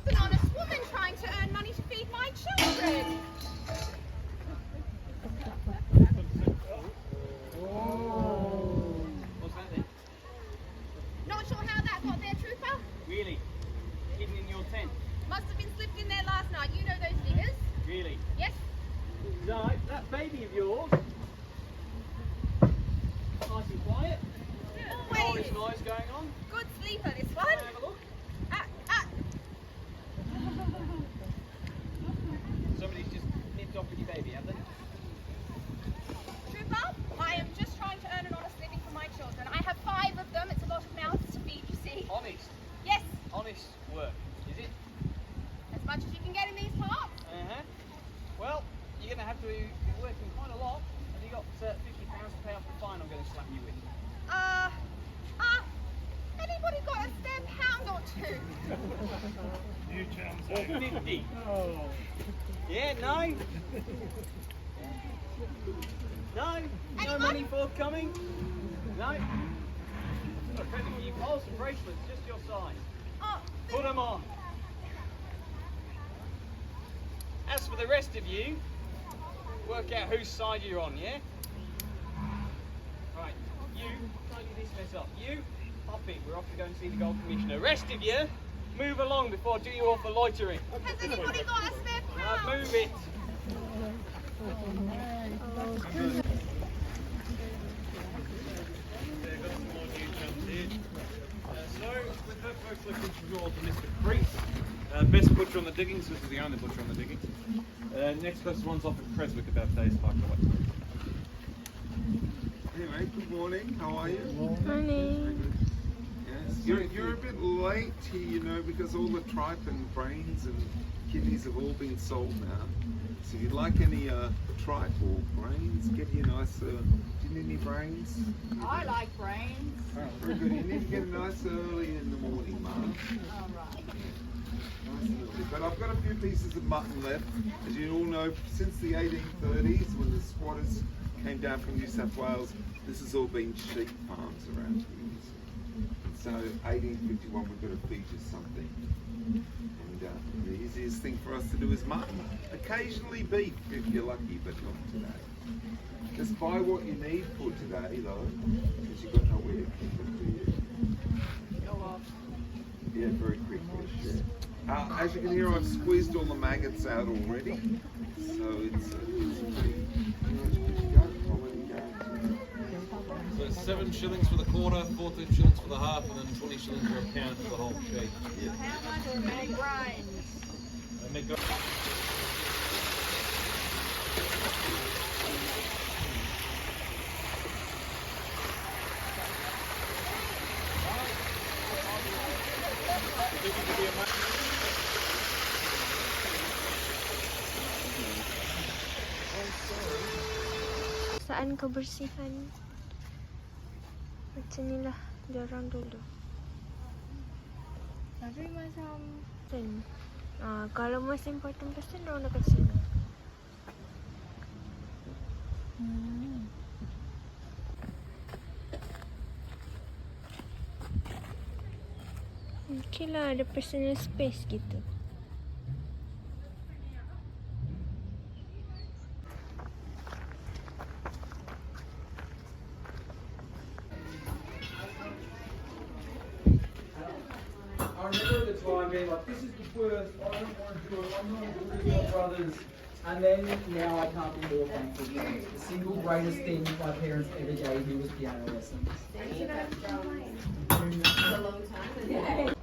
An honest woman trying to earn money to feed my children. What's that then? Not sure how that got there, trooper. Really? Hidden in your tent? Must have been slipped in there last night. You know those figures? Really? Yes. No, that baby of yours. Nice and quiet. Always. Noise going on. Good sleeper, this one. Have a look. Somebody's just nipped off with your baby, have they? Trooper, I am just trying to earn an honest living for my children. I have 5 of them. It's a lot of mouths to feed, you see. Honest. Yes. Honest work, is it? As much as you can get in these parts. Well, you're going to have to be working quite a lot. Have you got £50 to pay off the fine I'm going to slap you with? Anybody got a spare £1 or 2? You chums. Or 50? Oh. Yeah, no? No? No Anyone? money forthcoming? No? You hold some bracelets, just your size. Oh, Put them on. As for the rest of you, work out whose side you're on, yeah? Right, you, tidy this mess up. You, hop in, we're off to go and see the Gold Commissioner. Rest of you, move along before I do you all for loitering. has anybody got a spare £1? Move it. So, with that folks, like introduce to Mr. Priest, best butcher on the diggings. This is the only butcher on the diggings. Next closest one's off in Creswick, about a day's hike away. Anyway, good morning. How are you? Morning. Yes. You're a bit late here, you know, because all the tripe and brains and kidneys have all been sold now. So if you'd like any tripe or brains, get here nice. Do you need any brains? I like brains. Very good. You need to get it nice early in the morning, Mum. All right. But I've got a few pieces of mutton left. As you all know, since the 1830s, when the squatters came down from New South Wales, this has all been sheep farms around here. So 1851, we've got to feed you something. And the easiest thing for us to do is mutton. Occasionally beef, if you're lucky, but not today. Just buy what you need for today, though, because you've got nowhere to keep it, do you? Yeah, very quickly. Yeah. As you can hear, I've squeezed all the maggots out already, so it's pretty much good to go. I'll let you go. So 7 shillings for the quarter, 14 shillings for the half, and then 20 shillings for a pound for the whole sheet. How much are many brains? And they got Saan kebersihan? Macam ni lah diorang dulu. Tapi macam kalau most important person diorang dekat sini. Okay lah, ada personal space gitu. I remember at the time being like, this is the worst, I don't want to do it, I'm not going to do it, my brothers. And then now I can't be more thankful. The single greatest thing my parents ever gave me was piano lessons. A long time. Yeah.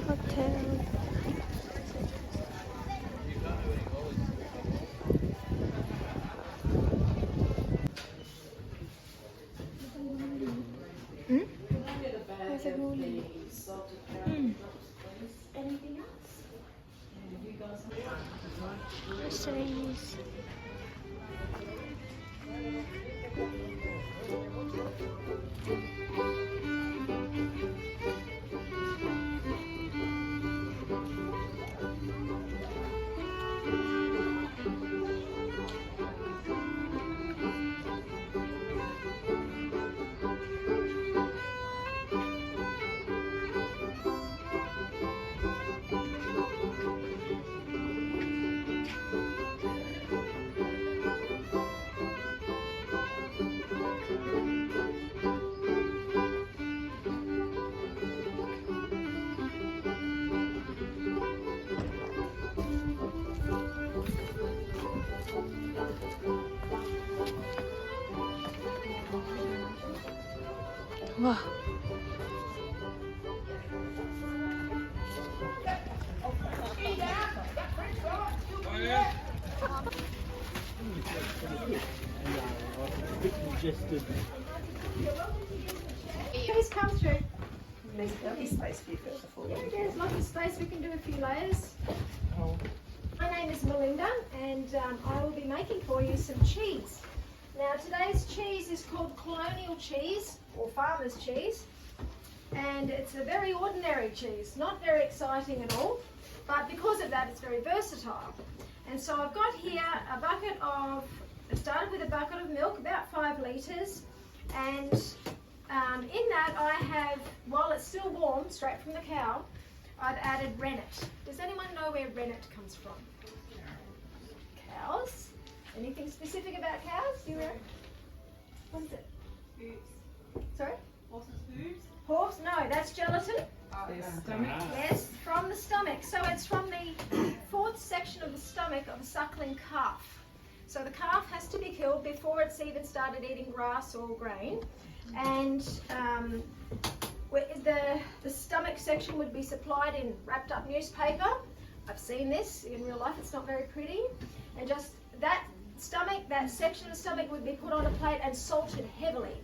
Hotel. Groceries. Wah. Please come through. There'll be space for you first of all. Yeah, there's lots of space. We can do a few layers. My name is Melinda, and I will be making for you some cheese. Now, today's cheese is called colonial cheese, or farmer's cheese, and it's a very ordinary cheese, not very exciting at all, but because of that, it's very versatile. And so I've got here a bucket of, I started with a bucket of milk, about 5 litres, and in that I have, while it's still warm, straight from the cow, I've added rennet. Does anyone know where rennet comes from? Cows. Anything specific about cows? Do you know? What is it? Hooves. Sorry? Horses' hooves. Horse? No, that's gelatin. Their stomach. Yes, from the stomach. So it's from the 4th section of the stomach of a suckling calf. So the calf has to be killed before it's even started eating grass or grain. And the stomach section would be supplied in wrapped up newspaper. I've seen this in real life. It's not very pretty. And just that stomach, that section of the stomach would be put on a plate and salted heavily.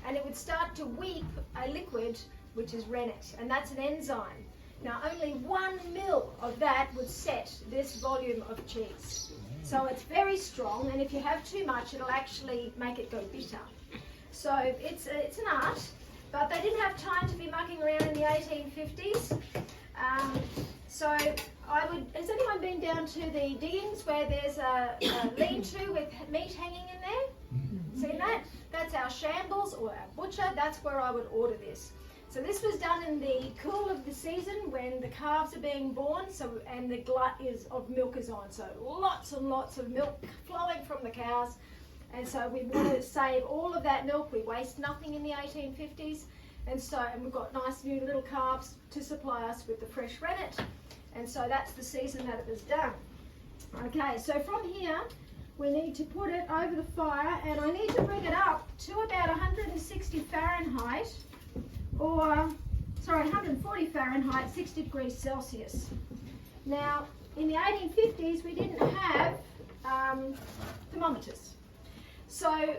And it would start to weep a liquid, which is rennet. And that's an enzyme. Now, only 1 ml of that would set this volume of cheese. So it's very strong, and if you have too much, it'll actually make it go bitter. So it's an art, but they didn't have time to be mucking around in the 1850s. So has anyone been down to the diggings where there's a lean-to with meat hanging in there? Seen that? That's our shambles or our butcher. That's where I would order this. So this was done in the cool of the season when the calves are being born, and the glut of milk is on. So lots and lots of milk flowing from the cows. And so we want to save all of that milk. We waste nothing in the 1850s. And we've got nice new little calves to supply us with the fresh rennet. And so that's the season that it was done. Okay, so from here, we need to put it over the fire, and I need to bring it up to about 160 Fahrenheit, or, 140 Fahrenheit, 60 degrees Celsius. Now, in the 1850s, we didn't have thermometers. So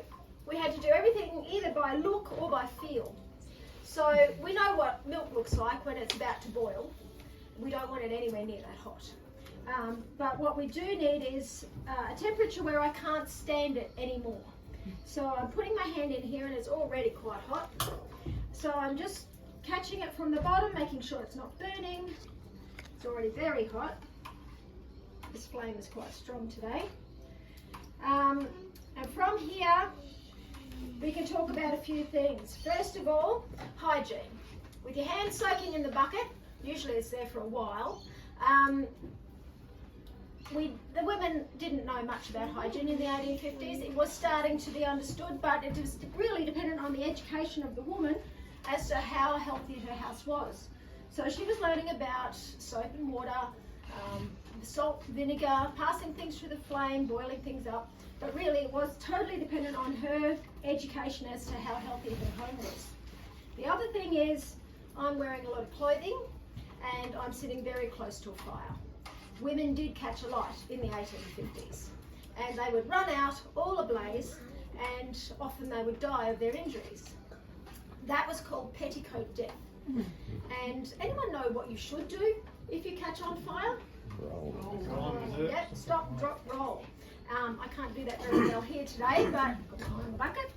we had to do everything either by look or by feel. So we know what milk looks like when it's about to boil. We don't want it anywhere near that hot. But what we do need is a temperature where I can't stand it anymore. So I'm putting my hand in here, and it's already quite hot. So I'm just catching it from the bottom, making sure it's not burning. It's already very hot. This flame is quite strong today. And from here, we can talk about a few things. First of all, hygiene. With your hands soaking in the bucket, usually it's there for a while. The women didn't know much about hygiene in the 1850s. It was starting to be understood, but it was really dependent on the education of the woman as to how healthy her house was. So she was learning about soap and water, salt, vinegar, passing things through the flame, boiling things up. But really it was totally dependent on her education as to how healthy her home was. The other thing is I'm wearing a lot of clothing, and I'm sitting very close to a fire. Women did catch a light in the 1850s, and they would run out all ablaze, and often they would die of their injuries. That was called petticoat death. And anyone know what you should do if you catch on fire? Yep, stop, drop, roll. I can't do that very well here today, but I've got my own bucket.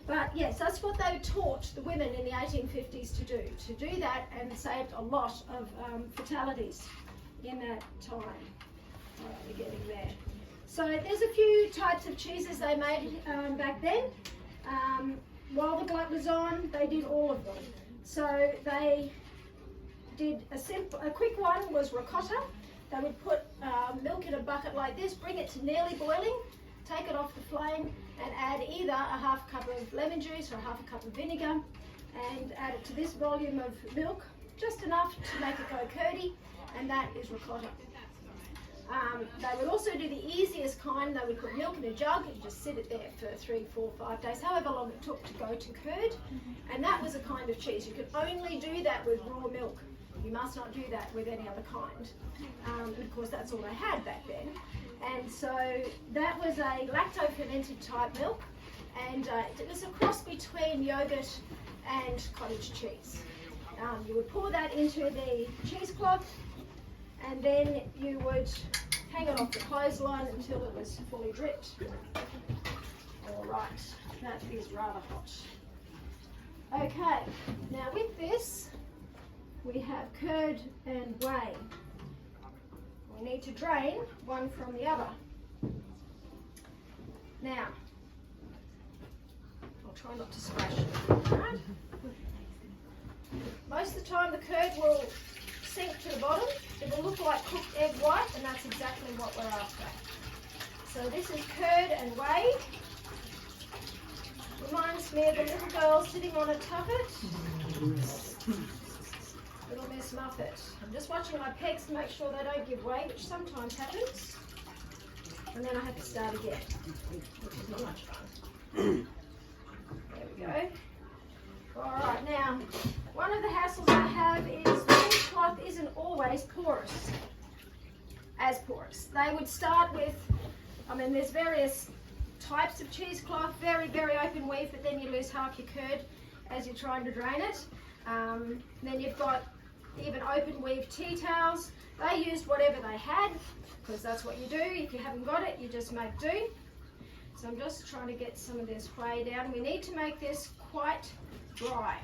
But yes, that's what they taught the women in the 1850s to do that, and saved a lot of fatalities in that time. All right, we're getting there. So there's a few types of cheeses they made back then. While the glut was on, they did all of them. So they did a quick one was ricotta. They would put milk in a bucket like this, bring it to nearly boiling, take it off the flame, and add either a half cup of lemon juice or a half a cup of vinegar, and add it to this volume of milk, just enough to make it go curdy, and that is ricotta. They would also do the easiest kind. They would put milk in a jug and just sit it there for 3, 4, 5 days, however long it took to go to curd, and that was a kind of cheese. You could only do that with raw milk. You must not do that with any other kind. Of course, that's all they had back then. And so that was a lacto-fermented type milk, and it was a cross between yogurt and cottage cheese. You would pour that into the cheesecloth, and then you would hang it off the clothesline until it was fully dripped. All right, that is rather hot. Okay, now with this, we have curd and whey. We need to drain one from the other. Now, I'll try not to splash it. Right? Most of the time the curd will sink to the bottom. It will look like cooked egg white, and that's exactly what we're after. So this is curd and whey. Reminds me of the little girl sitting on a tuffet. Little Miss Muffet. I'm just watching my pegs to make sure they don't give way, which sometimes happens. And then I have to start again, which is not much fun. There we go. Alright, now, one of the hassles I have is the cheesecloth isn't always porous. As porous. They would start with, there's various types of cheesecloth, very, very open weave, but then you lose half your curd as you're trying to drain it. Then you've got even open weave tea towels. They used whatever they had, because that's what you do. If you haven't got it, you just make do. So I'm just trying to get some of this whey down. We need to make this quite dry.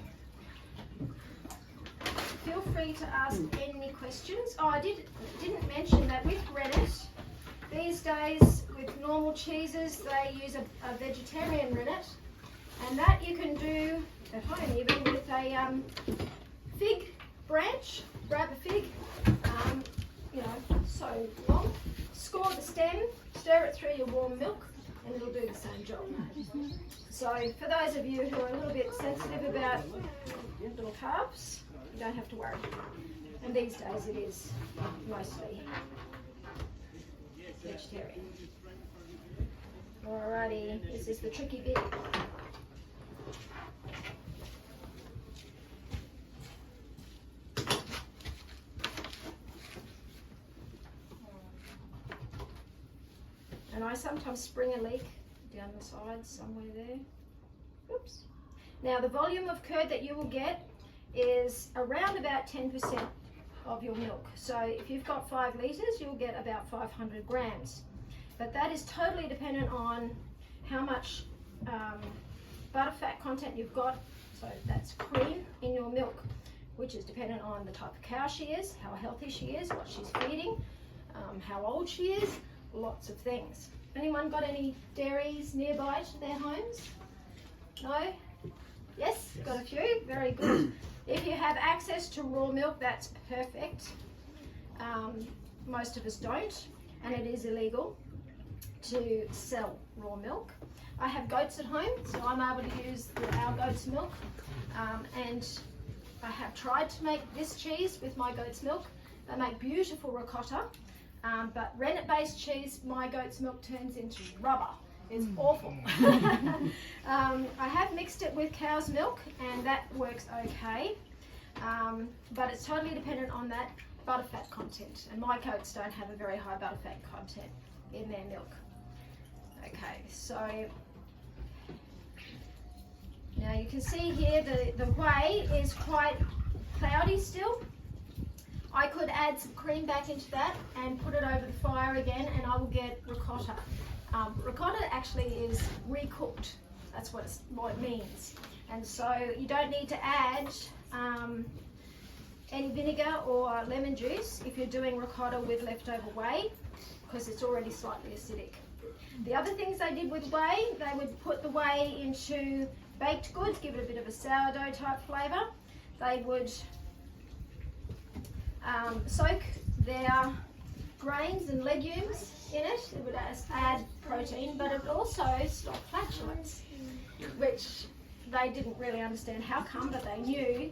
Feel free to ask any questions. Oh, I didn't mention that with rennet, these days with normal cheeses, they use a vegetarian rennet, and that you can do at home even with a fig branch. Grab a fig, so long, score the stem, stir it through your warm milk, and it'll do the same job. So for those of you who are a little bit sensitive about little carbs, you don't have to worry. And these days it is mostly vegetarian. Alrighty, this is the tricky bit. And I sometimes spring a leak down the sides somewhere there. Oops. Now the volume of curd that you will get is around about 10% of your milk. So if you've got 5 litres, you'll get about 500 grams. But that is totally dependent on how much butterfat content you've got. So that's cream in your milk, which is dependent on the type of cow she is, how healthy she is, what she's feeding, how old she is, lots of things. Anyone got any dairies nearby to their homes? No? Yes? Got a few? Very good. If you have access to raw milk, that's perfect. Most of us don't, and it is illegal to sell raw milk. I have goats at home, so I'm able to use our goat's milk, and I have tried to make this cheese with my goat's milk. They make beautiful ricotta, but rennet-based cheese, my goat's milk turns into rubber. It's awful. I have mixed it with cow's milk, and that works okay, but it's totally dependent on that butterfat content, and my goats don't have a very high butterfat content in their milk. Okay, so now you can see here the whey is quite cloudy still. I could add some cream back into that and put it over the fire again, and I will get ricotta. Ricotta actually is recooked. That's what it means. And so you don't need to add any vinegar or lemon juice if you're doing ricotta with leftover whey, because it's already slightly acidic. The other things they did with whey, they would put the whey into baked goods, give it a bit of a sourdough type flavour. They would soak their grains and legumes in it. It would add protein, but it would also stop flatulence, which they didn't really understand how come, but they knew,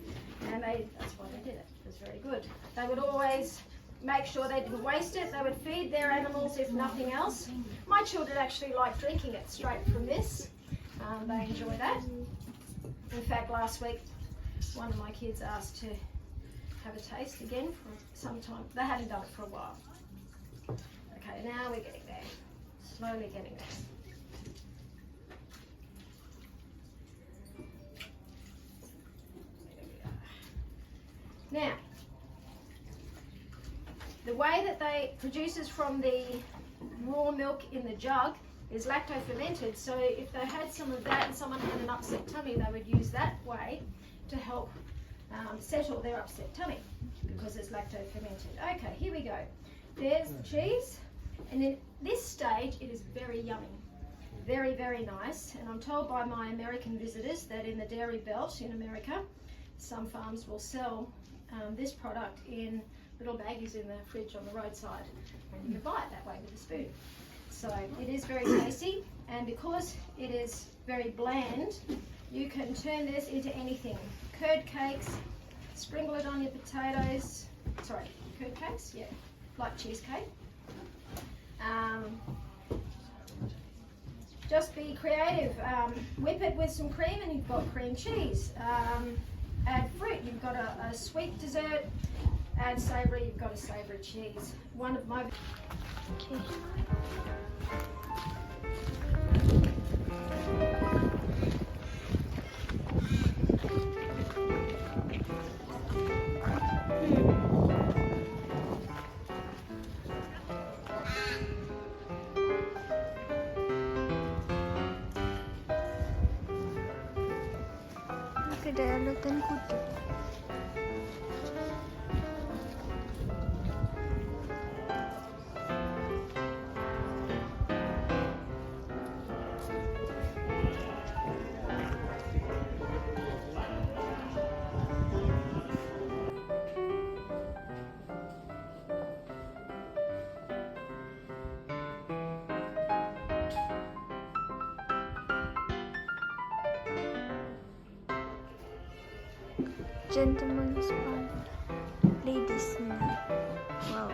and that's why they did it. It was very good. They would always make sure they didn't waste it. They would feed their animals, if nothing else. My children actually like drinking it straight from this. They enjoy that. In fact, last week, one of my kids asked to have a taste again for some time. They hadn't done it for a while. Okay, now we're getting there. Slowly getting there. Now, the way that they produces from the raw milk in the jug is lacto-fermented, so if they had some of that and someone had an upset tummy, they would use that way to help settle their upset tummy, because it's lacto-fermented. Okay, here we go. There's the cheese, and in this stage it is very yummy. Very, very nice, and I'm told by my American visitors that in the dairy belt in America, some farms will sell this product in little baggies in the fridge on the roadside, and you can buy it that way with a spoon. So it is very tasty, and because it is very bland, you can turn this into anything. Curd cakes, sprinkle it on your potatoes. Sorry, curd cakes, yeah, like cheesecake. Just be creative. Whip it with some cream and you've got cream cheese. Add fruit, you've got a sweet dessert. Add savoury, you've got a savoury cheese. One of my... Okay. Kedai alutan kutu. Gentleman's parlor. Ladies night. Wow.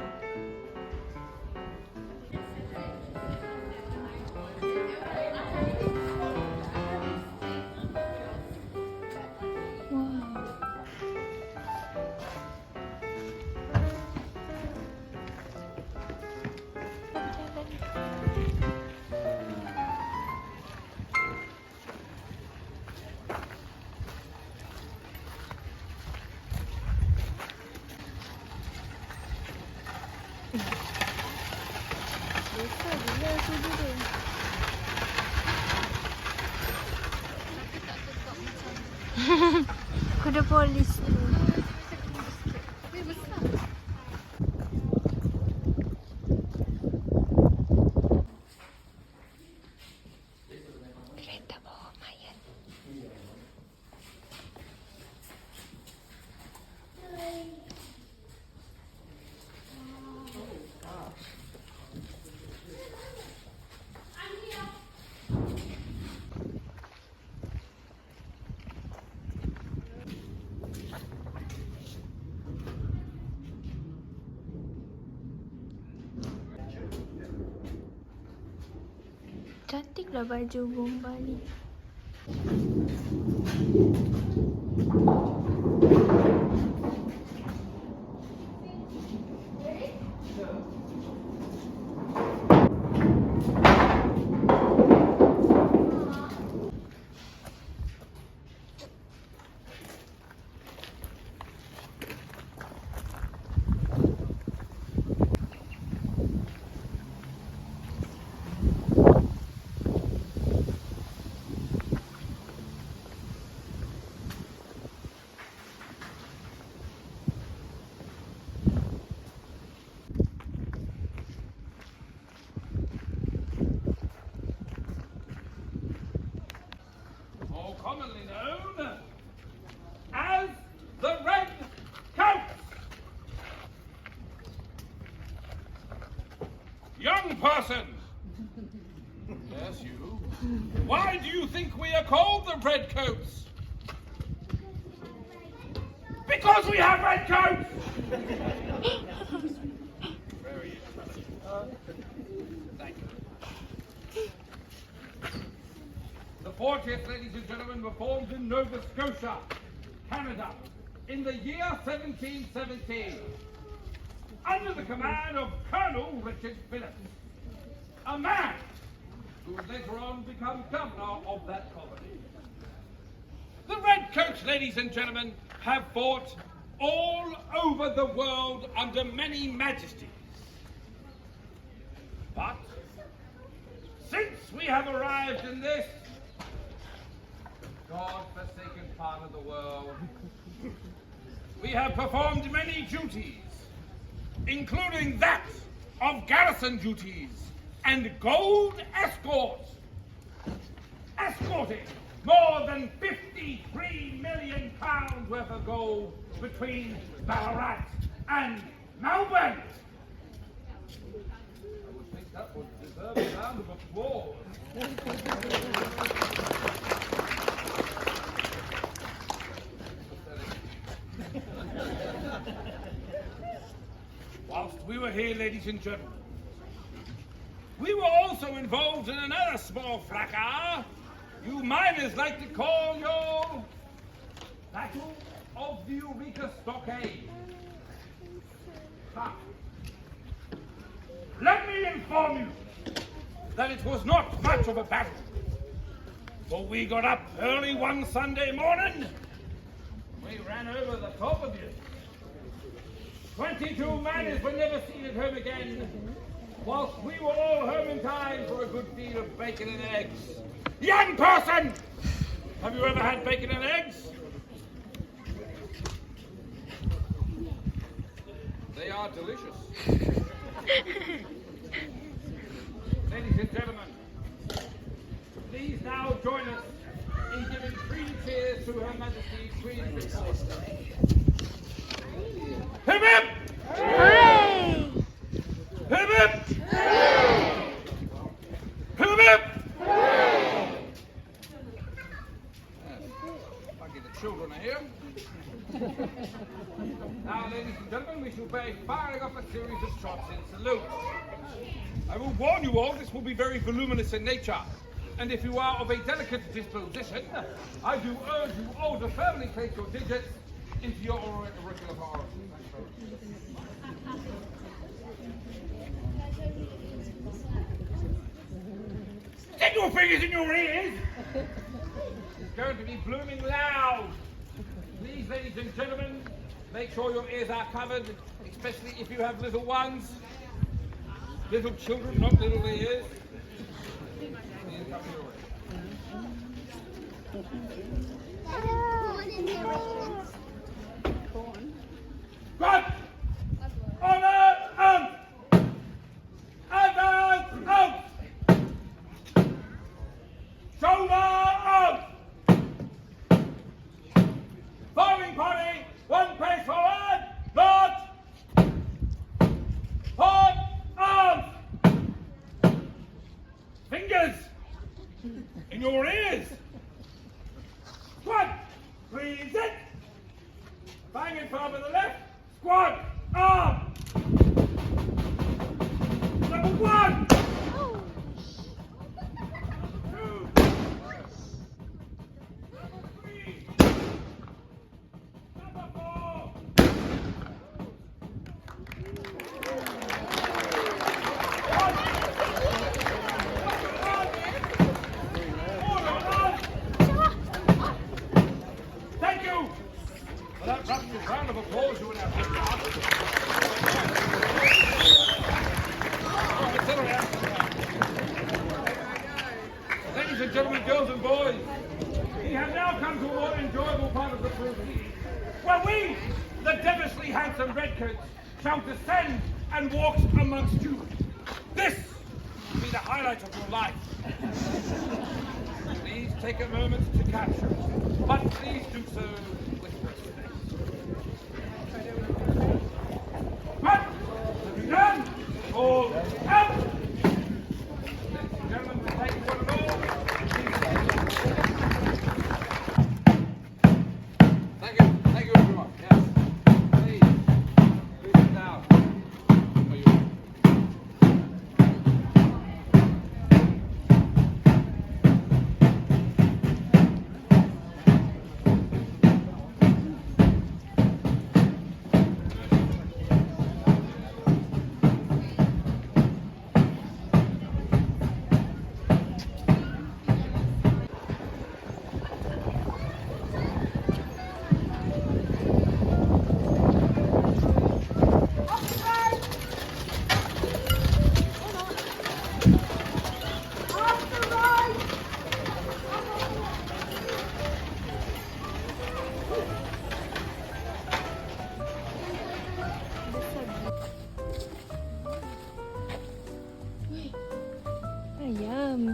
Besar gila sudu dia. Kuda polis tu. Kereta bawa mayat. Cantiklah baju bomba ni. Young person! Yes, you. Why do you think we are called the Redcoats? Because we have red coats! Very interesting. Thank you. The 40th, ladies and gentlemen, were formed in Nova Scotia, Canada, in the year 1717, under the command of Colonel Richard Phillips, a man who would later on become governor of that colony. The Redcoats, ladies and gentlemen, have fought all over the world under many majesties. But since we have arrived in this God-forsaken part of the world, we have performed many duties, including that of garrison duties and gold escorts, escorting more than 53 million pounds worth of gold between Ballarat and Melbourne. I would think that would deserve a round of applause. Whilst we were here, ladies and gentlemen, we were also involved in another small fracas you miners like to call your Battle of the Eureka Stockade. But let me inform you that it was not much of a battle, for we got up early one Sunday morning. We ran over the top of you. 22 miners were never seen at home again, whilst we were all home in time for a good feed of bacon and eggs. Young person! Have you ever had bacon and eggs? They are delicious. Ladies and gentlemen, please now join us in giving 3 cheers to Her Majesty Queen Victoria. Hip hip! Hooray! Hip hip! Hip hip! Lucky the children are here. Now, ladies and gentlemen, we shall be firing off a series of shots in salute. I will warn you all, this will be very voluminous in nature. And if you are of a delicate disposition, I do urge you all to firmly place your digits into your auricular organs. Stick your fingers in your ears! It's going to be blooming loud. Please, ladies and gentlemen, make sure your ears are covered, especially if you have little ones. Little children, not little ears. Good! Honor out! Advance out! Shoulder out! Firing party, 1 pace forward, march! Port out! Fingers in your ears! Squad, freeze it! Bang in front of the left, squad, arm! Number 1! 2! 3! Number 4! Thank you for that rapturous round of applause you would have given us. Ladies and gentlemen, girls and boys, we have now come to a more enjoyable part of the proceedings, where we, the devilishly handsome Redcoats, shall descend and walk amongst you. This will be the highlight of your life. Please take a moment to capture it, but please do so with respect. What? Have you done? All out!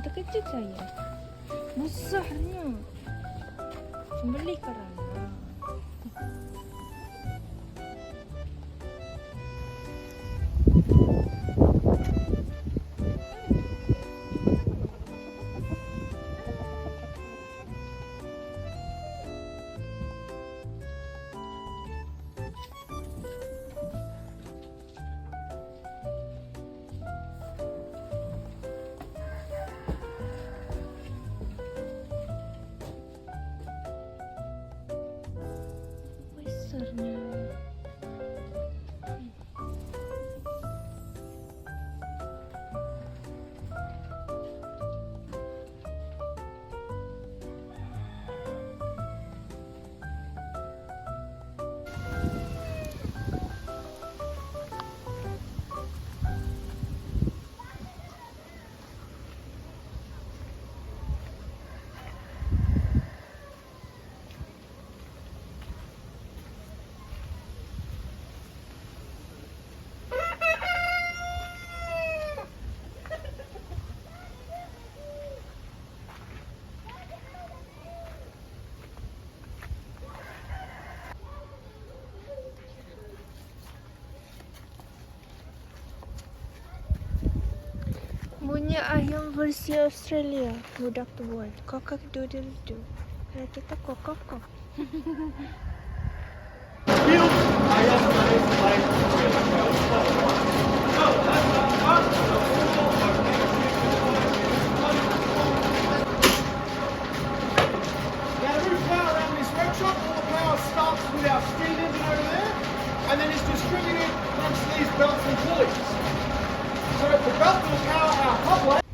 terkejut saya. Besarnya. Beli kerana. Besarnya. Bunyi ayam versi Australia. Budak tu buat kokak doodle doo. Kalau kita kokok kok. Now to move power around this workshop, all the power starts with our steam engine over there, and then it's distributed amongst these belts and pulleys. So the belt will power our hot blade.